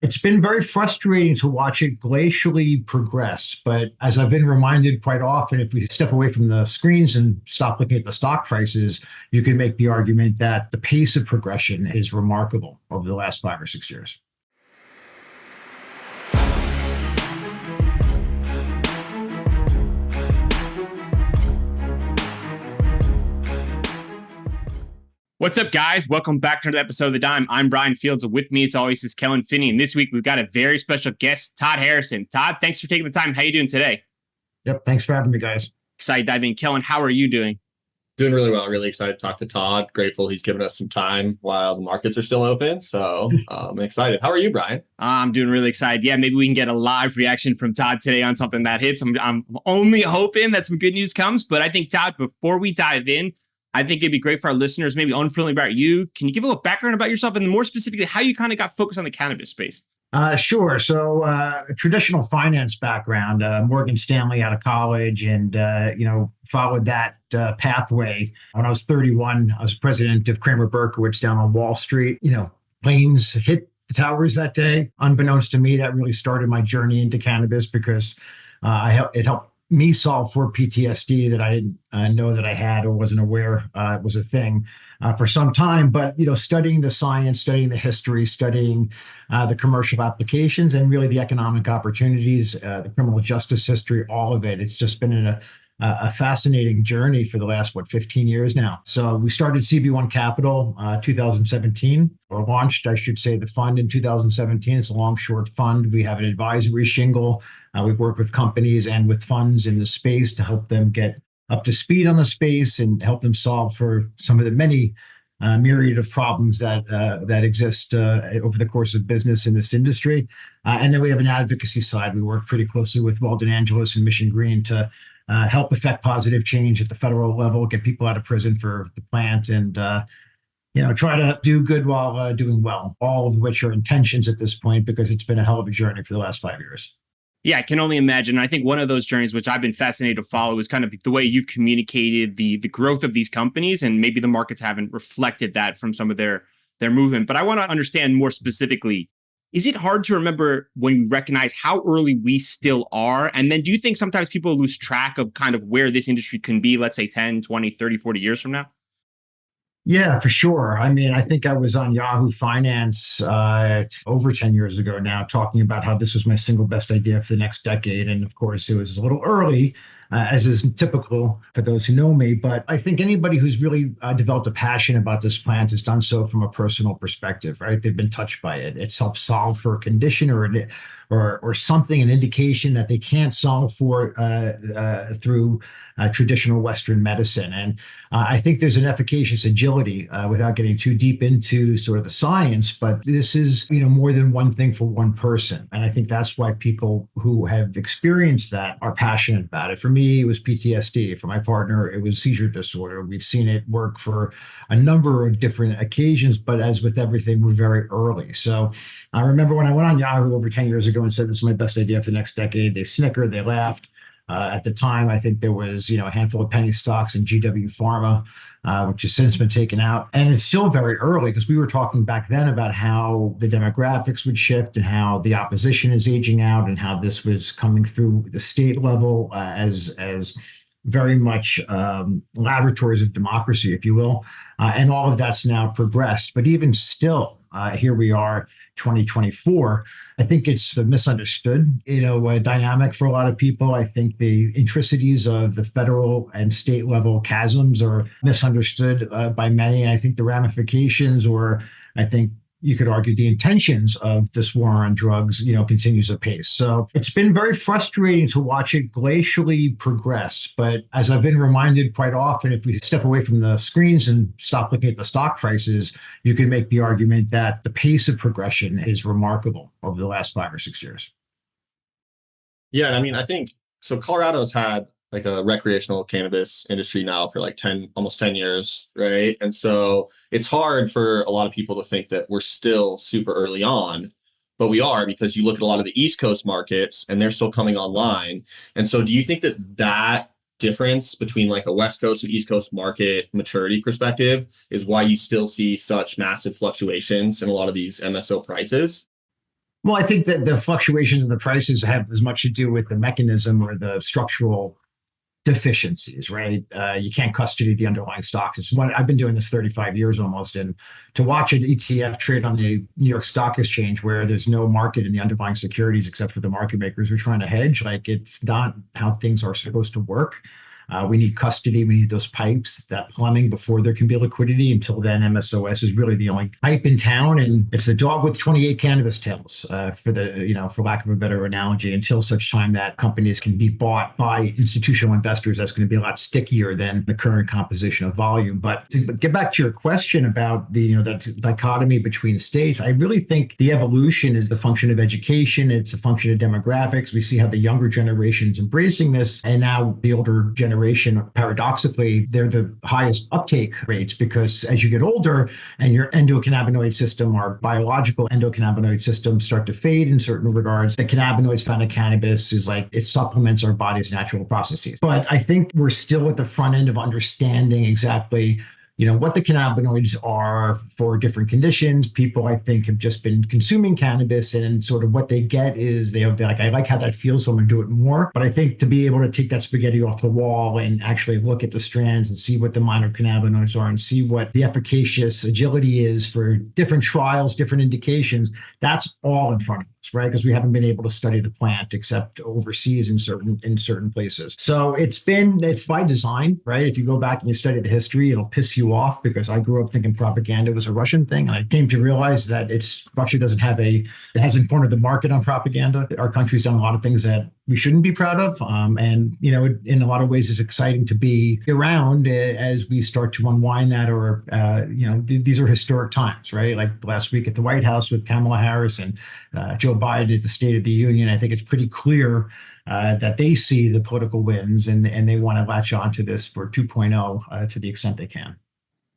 It's been very frustrating to watch it glacially progress. But as I've been reminded quite often, if we step away from the screens and stop looking at the stock prices, you can make the argument that the pace of progression is remarkable over the last 5 or 6 years. What's up, guys? Welcome back to another episode of The Dime. I'm Brian Fields. With me, as always, is Kellen Finney. And this week, we've got a very special guest, Todd Harrison. Todd, thanks for taking the time. How are you doing today? Yep. Thanks for having me, guys. Excited to dive in. Kellen, how are you doing? Doing really well. Really excited to talk to Todd. Grateful he's given us some time while the markets are still open. So I'm excited. How are you, Brian? I'm doing really excited. Yeah, maybe we can get a live reaction from Todd today on something that hits. I'm only hoping that some good news comes. But I think, Todd, before we dive in, I think it'd be great for our listeners, maybe unfamiliar about you. Can you give a little background about yourself and more specifically how you kind of got focused on the cannabis space? Sure. So traditional finance background, Morgan Stanley out of college, and followed that pathway. When I was 31, I was president of Kramer Berkowitz down on Wall Street. Planes hit the towers that day. Unbeknownst to me, that really started my journey into cannabis because it helped me solve for PTSD that I didn't know that I had or wasn't aware it was a thing for some time. But, studying the science, studying the history, studying the commercial applications, and really the economic opportunities, the criminal justice history, all of it. It's just been a fascinating journey for the last, 15 years now. So we started CB1 Capital 2017, or launched, I should say, the fund in 2017. It's a long, short fund. We have an advisory shingle. We've worked with companies and with funds in the space to help them get up to speed on the space and help them solve for some of the many myriad of problems that exist over the course of business in this industry. And then we have an advocacy side. We work pretty closely with Weldon Angeles and Mission Green to help affect positive change at the federal level, get people out of prison for the plant, and try to do good while doing well, all of which are intentions at this point because it's been a hell of a journey for the last 5 years. Yeah, I can only imagine. I think one of those journeys, which I've been fascinated to follow, is kind of the way you've communicated the growth of these companies, and maybe the markets haven't reflected that from some of their movement. But I want to understand more specifically, is it hard to remember when we recognize how early we still are? And then do you think sometimes people lose track of kind of where this industry can be, let's say 10, 20, 30, 40 years from now? Yeah, for sure. I mean, I think I was on Yahoo Finance over 10 years ago now, talking about how this was my single best idea for the next decade. And of course, it was a little early, as is typical for those who know me. But I think anybody who's really developed a passion about this plant has done so from a personal perspective, right? They've been touched by it. It's helped solve for a condition or something, an indication that they can't solve for through traditional Western medicine. And I think there's an efficacious agility without getting too deep into sort of the science, but this is, more than one thing for one person. And I think that's why people who have experienced that are passionate about it. For me, it was PTSD. For my partner, it was seizure disorder. We've seen it work for a number of different occasions, but as with everything, we're very early. So I remember when I went on Yahoo over 10 years ago and said, this is my best idea for the next decade, they snickered, they laughed. At the time, I think there was, a handful of penny stocks in GW Pharma, which has since been taken out. And it's still very early because we were talking back then about how the demographics would shift and how the opposition is aging out and how this was coming through the state level as very much laboratories of democracy, if you will. And all of that's now progressed. But even still, here we are, 2024. I think it's a misunderstood, dynamic for a lot of people. I think the intricacies of the federal and state level chasms are misunderstood by many. And I think the ramifications, or I think you could argue the intentions of this war on drugs, continues apace. So it's been very frustrating to watch it glacially progress. But as I've been reminded quite often, if we step away from the screens and stop looking at the stock prices, you can make the argument that the pace of progression is remarkable over the last 5 or 6 years. Yeah, I mean, I think so. Colorado's had like a recreational cannabis industry now for like almost 10 years, right? And so it's hard for a lot of people to think that we're still super early on, but we are, because you look at a lot of the East Coast markets and they're still coming online. And so do you think that difference between like a West Coast and East Coast market maturity perspective is why you still see such massive fluctuations in a lot of these MSO prices? Well, I think that the fluctuations in the prices have as much to do with the mechanism or the structural deficiencies, right? You can't custody the underlying stocks. It's one I've been doing this 35 years almost, and to watch an ETF trade on the New York Stock Exchange where there's no market in the underlying securities except for the market makers who are trying to hedge, like it's not how things are supposed to work. We need custody. We need those pipes, that plumbing before there can be liquidity. Until then, MSOS is really the only pipe in town, and it's the dog with 28 cannabis tails, for lack of a better analogy. Until such time that companies can be bought by institutional investors, that's going to be a lot stickier than the current composition of volume. But to get back to your question about the dichotomy between states, I really think the evolution is the function of education. It's a function of demographics. We see how the younger generation is embracing this, and now the older generation, paradoxically, they're the highest uptake rates because as you get older and your endocannabinoid system or biological endocannabinoid systems start to fade in certain regards, the cannabinoids found in cannabis is like it supplements our body's natural processes. But I think we're still at the front end of understanding exactly what the cannabinoids are for different conditions. People, I think, have just been consuming cannabis and sort of what they get is they're like, I like how that feels, so I'm going to do it more. But I think to be able to take that spaghetti off the wall and actually look at the strands and see what the minor cannabinoids are and see what the efficacious agility is for different trials, different indications, that's all in front of us, right? Because we haven't been able to study the plant except overseas in certain places. So it's by design, right? If you go back and you study the history, it'll piss you off because I grew up thinking propaganda was a Russian thing. And I came to realize that Russia it hasn't cornered the market on propaganda. Our country's done a lot of things that we shouldn't be proud of. In a lot of ways, it's exciting to be around as we start to unwind that these are historic times, right? Like last week at the White House with Kamala Harris and Joe Biden at the State of the Union, I think it's pretty clear that they see the political wins and they want to latch on to this for 2.0 to the extent they can.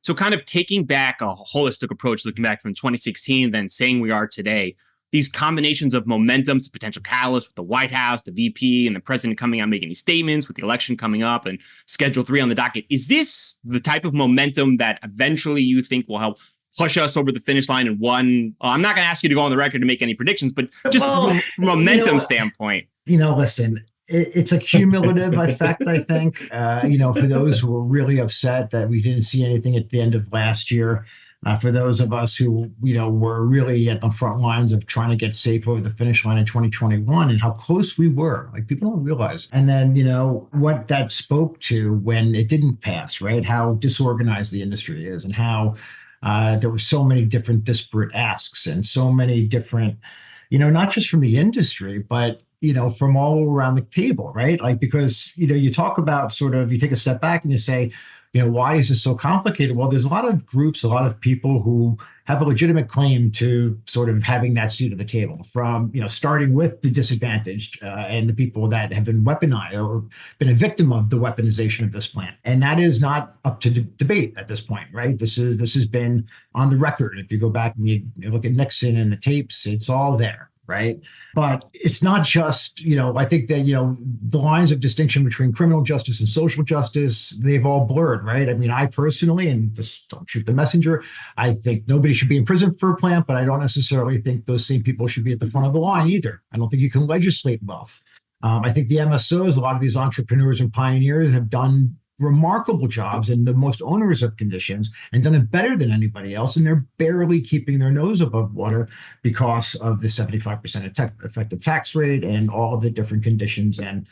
So kind of taking back a holistic approach, looking back from 2016, then saying we are today, these combinations of momentums, potential catalysts with the White House, the VP, and the president coming out making these statements with the election coming up and Schedule 3 on the docket. Is this the type of momentum that eventually you think will help push us over the finish line in one? I'm not going to ask you to go on the record to make any predictions, but just from a momentum standpoint. Listen, it's a cumulative effect, I think, for those who were really upset that we didn't see anything at the end of last year. For those of us who, were really at the front lines of trying to get safe over the finish line in 2021 and how close we were, like people don't realize. And then, what that spoke to when it didn't pass, right? How disorganized the industry is and how there were so many different disparate asks and so many different, not just from the industry, but from all around the table, right? Like, because, you talk about you take a step back and you say, why is this so complicated? Well, there's a lot of groups, a lot of people who have a legitimate claim to sort of having that seat at the table from, starting with the disadvantaged and the people that have been weaponized or been a victim of the weaponization of this plant. And that is not up to debate at this point, right? This has been on the record. If you go back and you look at Nixon and the tapes, it's all there. Right. But it's not just, I think that, the lines of distinction between criminal justice and social justice, they've all blurred. Right. I mean, I personally, and just don't shoot the messenger, I think nobody should be in prison for a plant, but I don't necessarily think those same people should be at the front of the line either. I don't think you can legislate wealth. I think the MSOs, a lot of these entrepreneurs and pioneers have done remarkable jobs in the most onerous of conditions and done it better than anybody else. And they're barely keeping their nose above water because of the 75% effective tax rate and all of the different conditions and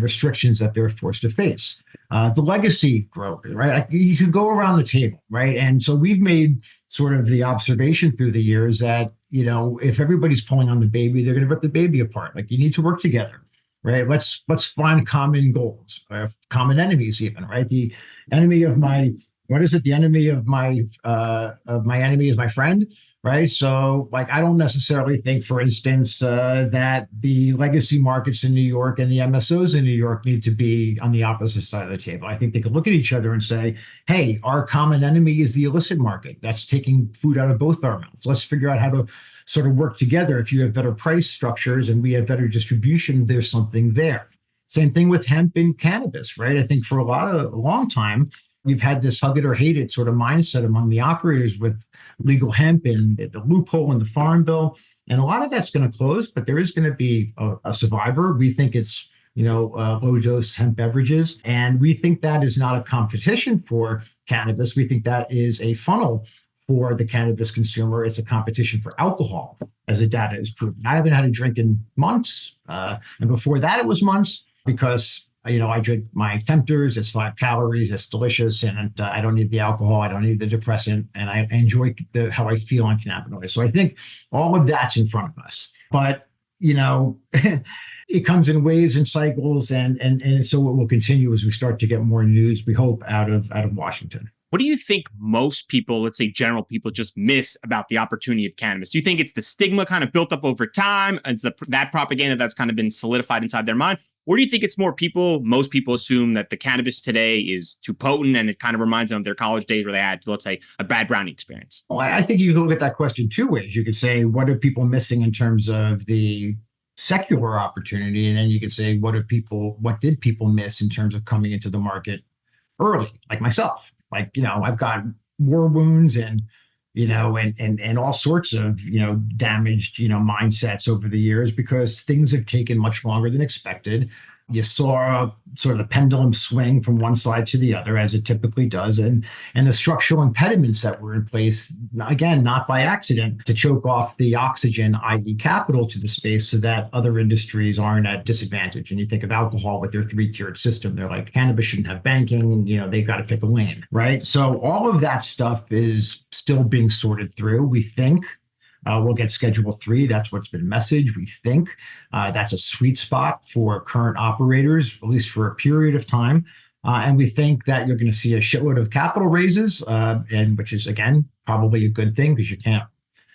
restrictions that they're forced to face. The legacy growth, right? Like, you could go around the table, right? And so we've made sort of the observation through the years that, if everybody's pulling on the baby, they're going to rip the baby apart. Like, you need to work together. Right. Let's find common goals, common enemies, even. Right. The enemy of my The enemy of my enemy is my friend. Right. So, like, I don't necessarily think, for instance, that the legacy markets in New York and the MSOs in New York need to be on the opposite side of the table. I think they could look at each other and say, hey, our common enemy is the illicit market. That's taking food out of both our mouths. Let's figure out how to sort of work together. If you have better price structures and we have better distribution, there's something there. Same thing with hemp and cannabis, right? I think for a long time, we've had this hug it or hate it sort of mindset among the operators with legal hemp and the loophole in the Farm Bill. And a lot of that's going to close, but there is going to be a survivor. We think it's low dose hemp beverages. And we think that is not a competition for cannabis. We think that is a funnel for the cannabis consumer. It's a competition for alcohol, as the data is proving. I haven't had a drink in months. And before that, it was months because, I drink my Tempters. It's 5 calories. It's delicious. And I don't need the alcohol. I don't need the depressant. And I enjoy how I feel on cannabinoids. So I think all of that's in front of us. But, it comes in waves and cycles. And so it will continue as we start to get more news, we hope, out of Washington. What do you think most people, let's say general people, just miss about the opportunity of cannabis? Do you think it's the stigma kind of built up over time? It's that propaganda that's kind of been solidified inside their mind? Or do you think it's most people assume that the cannabis today is too potent and it kind of reminds them of their college days where they had, let's say, a bad brownie experience? Well, I think you can look at that question two ways. You could say, what are people missing in terms of the secular opportunity? And then you could say, what did people miss in terms of coming into the market early, like myself? I've got war wounds and all sorts of, damaged, mindsets over the years because things have taken much longer than expected. You saw sort of the pendulum swing from one side to the other, as it typically does, and the structural impediments that were in place, again, not by accident, to choke off the oxygen, i.e. capital, to the space so that other industries aren't at disadvantage. And you think of alcohol with their 3-tiered system. They're like, cannabis shouldn't have banking, they've got to pick a lane, right? So all of that stuff is still being sorted through, we think. We'll get Schedule 3. That's what's been messaged. We think that's a sweet spot for current operators, at least for a period of time. And we think that you're going to see a shitload of capital raises, and which is, again, probably a good thing because you can't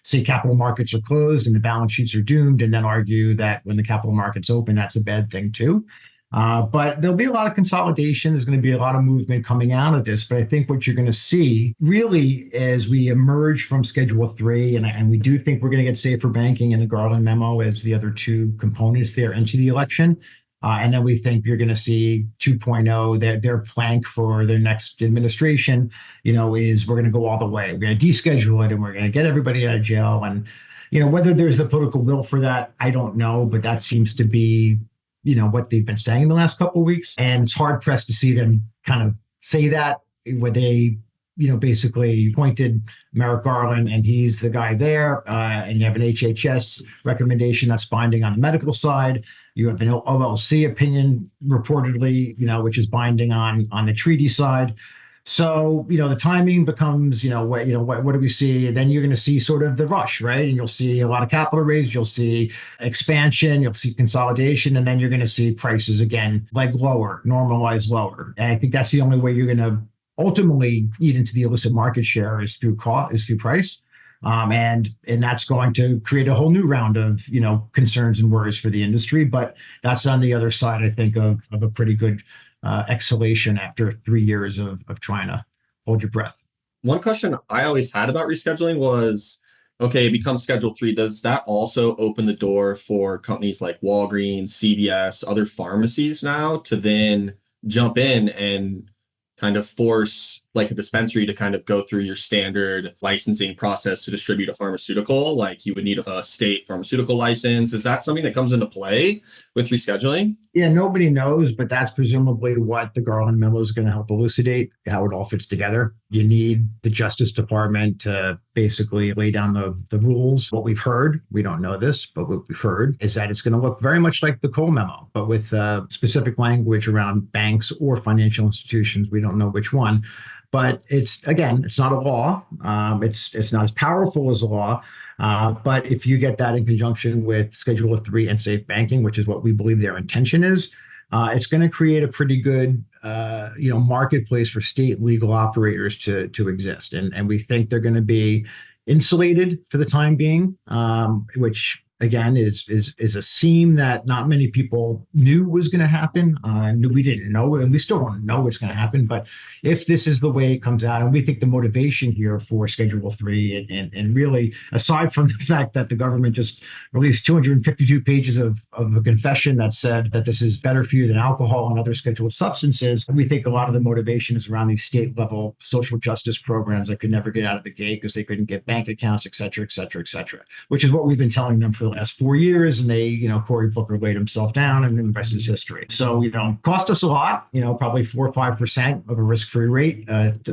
say capital markets are closed and the balance sheets are doomed and then argue that when the capital markets open, that's a bad thing too. But there'll be a lot of consolidation. There's going to be a lot of movement coming out of this. But I think what you're going to see really as we emerge from Schedule 3, and we do think we're going to get safer banking and the Garland memo as the other two components there into the election. And then we think you're going to see 2.0, their plank for their next administration, is we're going to go all the way. We're going to deschedule it and we're going to get everybody out of jail. And, whether there's the political will for that, I don't know. But that seems to be what they've been saying the last couple of weeks. And it's hard pressed to see them kind of say that where they, basically appointed Merrick Garland and he's the guy there. And you have an HHS recommendation that's binding on the medical side. You have an OLC opinion reportedly, which is binding on the treaty side. So, the timing becomes, what do we see? And then you're going to see sort of the rush, right? And you'll see a lot of capital raise, you'll see expansion, you'll see consolidation, and then you're going to see prices again, leg lower, normalize lower. And I think that's the only way you're going to ultimately eat into the illicit market share is through price. And that's going to create a whole new round of, concerns and worries for the industry. But that's on the other side, I think, of a pretty good exhalation after 3 years of trying to hold your breath. One question I always had about rescheduling was, okay, it becomes Schedule 3. Does that also open the door for companies like Walgreens, CVS, other pharmacies now to then jump in and kind of force like a dispensary to kind of go through your standard licensing process to distribute a pharmaceutical? Like you would need a state pharmaceutical license. Is that something that comes into play with rescheduling? Yeah, nobody knows, but that's presumably what the Garland memo is going to help elucidate, how it all fits together. You need the Justice Department to basically lay down the rules. What we've heard, we don't know this, but what we've heard is that it's going to look very much like the Cole memo, but with specific language around banks or financial institutions. We don't know which one. But it's not a law. It's not as powerful as a law. But if you get that in conjunction with Schedule 3 and safe banking, which is what we believe their intention is, it's going to create a pretty good, marketplace for state legal operators to exist. And we think they're going to be insulated for the time being, which again is a seam that not many people knew was going to happen. We didn't know, and we still don't know what's going to happen. But if this is the way it comes out, and we think the motivation here for Schedule 3, and really, aside from the fact that the government just released 252 pages of of a confession that said that this is better for you than alcohol and other scheduled substances. And we think a lot of the motivation is around these state level social justice programs that could never get out of the gate because they couldn't get bank accounts, et cetera, et cetera, et cetera, which is what we've been telling them for the last 4 years. And they, Cory Booker laid himself down, and the rest is history. So, cost us a lot, probably 4 or 5% of a risk-free rate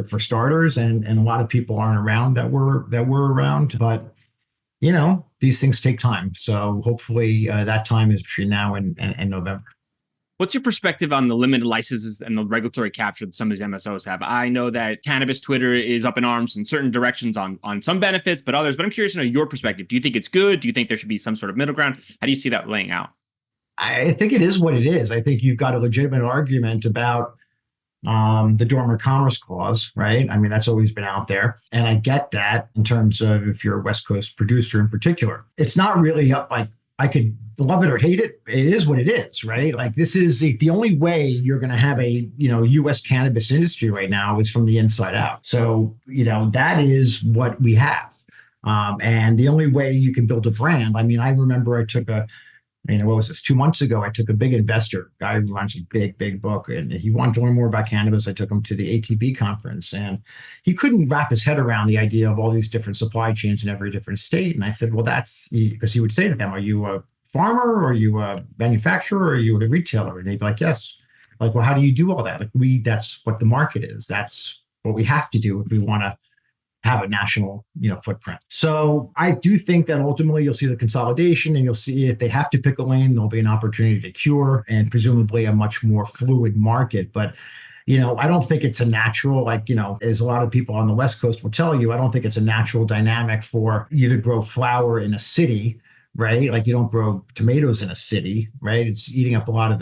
for starters. And a lot of people aren't around that were around, but these things take time. So hopefully that time is between now and November. What's your perspective on the limited licenses and the regulatory capture that some of these MSOs have? I know that Cannabis Twitter is up in arms in certain directions on some benefits, but others. But I'm curious to know your perspective. Do you think it's good? Do you think there should be some sort of middle ground? How do you see that laying out? I think it is what it is. I think you've got a legitimate argument about the Dormant Commerce Clause, right? I mean, that's always been out there. And I get that in terms of if you're a West Coast producer in particular. It's not really up like I could love it or hate it. It is what it is, right? Like this is the only way you're going to have a, U.S. cannabis industry right now is from the inside out. So, that is what we have. And the only way you can build a brand, I mean, I remember I took what was this? 2 months ago, I took a big investor, guy who runs a big book, and he wanted to learn more about cannabis. I took him to the ATB conference, and he couldn't wrap his head around the idea of all these different supply chains in every different state. And I said, well, that's because he would say to them, are you a farmer, or are you a manufacturer, or are you a retailer? And they'd be like, yes. Like, well, how do you do all that? Like that's what the market is. That's what we have to do if we want to have a national, footprint. So I do think that ultimately you'll see the consolidation, and you'll see if they have to pick a lane, there'll be an opportunity to cure and presumably a much more fluid market. But, I don't think it's a natural, as a lot of people on the West Coast will tell you, I don't think it's a natural dynamic for you to grow flower in a city, right? Like you don't grow tomatoes in a city, right? It's eating up a lot of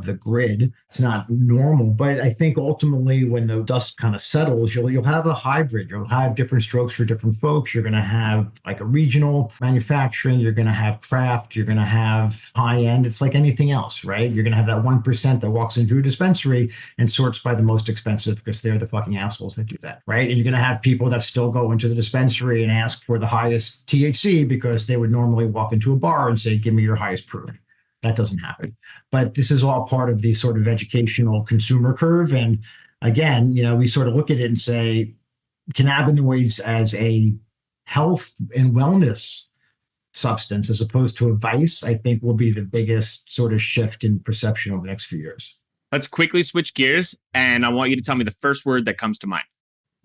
the grid. It's not normal. But I think ultimately when the dust kind of settles, you'll have a hybrid. You'll have different strokes for different folks. You're going to have like a regional manufacturing. You're going to have craft. You're going to have high end. It's like anything else, right? You're going to have that 1% that walks into a dispensary and sorts by the most expensive because they're the fucking assholes that do that, right? And you're going to have people that still go into the dispensary and ask for the highest THC because they would normally walk into a bar and say, give me your highest proof. That doesn't happen. But this is all part of the sort of educational consumer curve. And again, we sort of look at it and say, cannabinoids as a health and wellness substance as opposed to a vice, I think will be the biggest sort of shift in perception over the next few years. Let's quickly switch gears. And I want you to tell me the first word that comes to mind.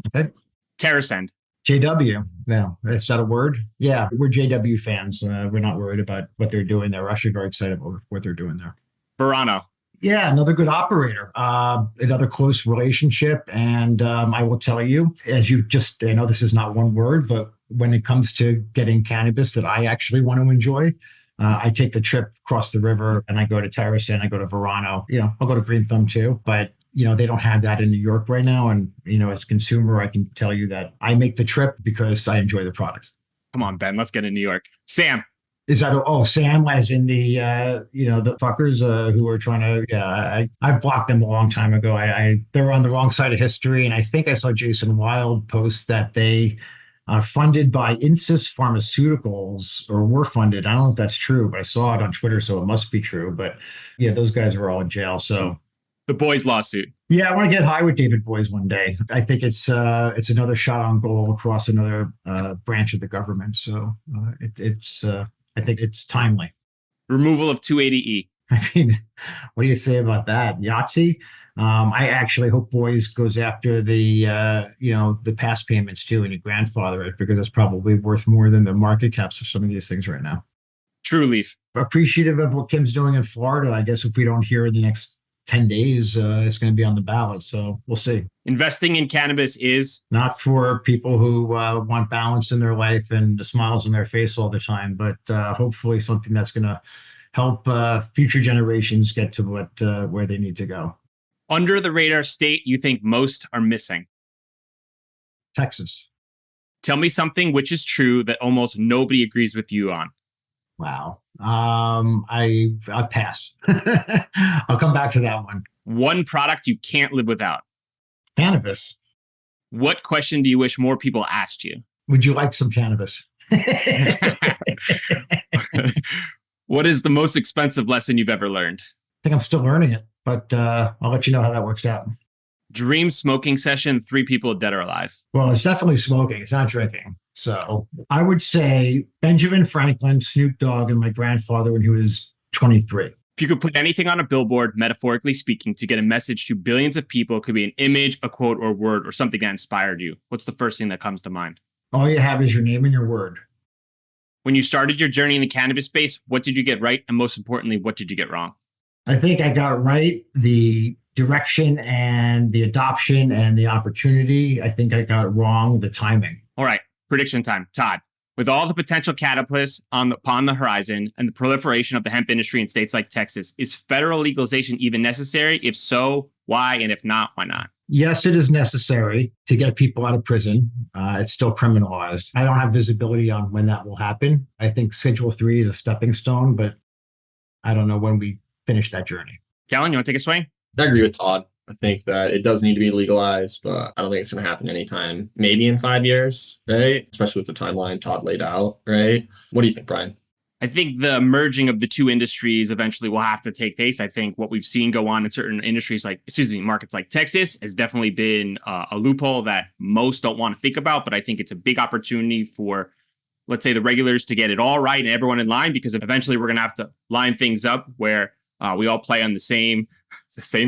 Okay. Terrascend. JW. No, is that a word? Yeah, we're JW fans. We're not worried about what they're doing there. We're actually very excited about what they're doing there. Verano. Yeah, another good operator, another close relationship. And I will tell you, as you just, I know this is not one word, but when it comes to getting cannabis that I actually want to enjoy, I take the trip across the river and I go to Harrison, I go to Verano. I'll go to Green Thumb too, but they don't have that in New York right now. And, as a consumer, I can tell you that I make the trip because I enjoy the product. Come on, Ben, let's get to New York. Sam. Is that, Sam as in the, the fuckers who are trying to, I blocked them a long time ago. They were on the wrong side of history. And I think I saw Jason Wild post that they are funded by Msos Pharmaceuticals, or were funded. I don't know if that's true, but I saw it on Twitter, so it must be true. But yeah, those guys are all in jail. So. The Boys lawsuit. Yeah, I want to get high with David Boies one day. I think it's another shot on goal across another branch of the government. So I think it's timely. Removal of 280E. I mean, what do you say about that? Yahtzee? I actually hope Boies goes after the past payments too, and you grandfather it, because it's probably worth more than the market caps of some of these things right now. True Leaf. Appreciative of what Kim's doing in Florida. I guess if we don't hear in the next 10 days, it's going to be on the ballot. So we'll see. Investing in cannabis is not for people who want balance in their life and the smiles on their face all the time, but hopefully something that's going to help future generations get to where they need to go. Under the radar state you think most are missing? Texas. Tell me something which is true that almost nobody agrees with you on. Wow. I'll pass. I'll come back to that one. One product you can't live without. Cannabis. What question do you wish more people asked you? Would you like some cannabis? What is the most expensive lesson you've ever learned? I think I'm still learning it, but I'll let you know how that works out. Dream smoking session, 3 people dead or alive. Well, it's definitely smoking. It's not drinking. So I would say Benjamin Franklin, Snoop Dogg, and my grandfather when he was 23. If you could put anything on a billboard, metaphorically speaking, to get a message to billions of people, it could be an image, a quote, or word, or something that inspired you. What's the first thing that comes to mind? All you have is your name and your word. When you started your journey in the cannabis space, what did you get right? And most importantly, what did you get wrong? I think I got right the direction and the adoption and the opportunity. I think I got wrong the timing. All right, prediction time. Todd, with all the potential catalysts upon the horizon and the proliferation of the hemp industry in states like Texas, is federal legalization even necessary? If so, why? And if not, why not? Yes, it is necessary to get people out of prison. It's still criminalized. I don't have visibility on when that will happen. I think Schedule 3 is a stepping stone, but I don't know when we finish that journey. Kellen, you want to take a swing? I agree with Todd. I think that it does need to be legalized, but I don't think it's going to happen anytime, maybe in 5 years, right? Especially with the timeline Todd laid out, right? What do you think, Brian? I think the merging of the two industries eventually will have to take place. I think what we've seen go on in certain industries markets like Texas has definitely been a loophole that most don't want to think about. But I think it's a big opportunity for, let's say, the regulators to get it all right and everyone in line, because eventually we're going to have to line things up where we all play on the same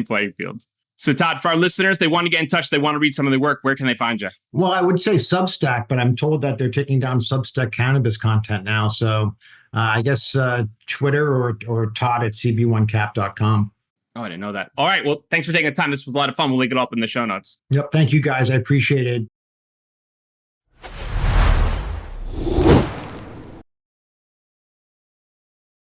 playing field. So Todd, for our listeners, they want to get in touch, they want to read some of the work, where can they find you? Well, I would say Substack, but I'm told that they're taking down Substack cannabis content now. So I guess Twitter or Todd at cb1cap.com. Oh, I didn't know that. All right. Well, thanks for taking the time. This was a lot of fun. We'll link it up in the show notes. Yep. Thank you, guys. I appreciate it.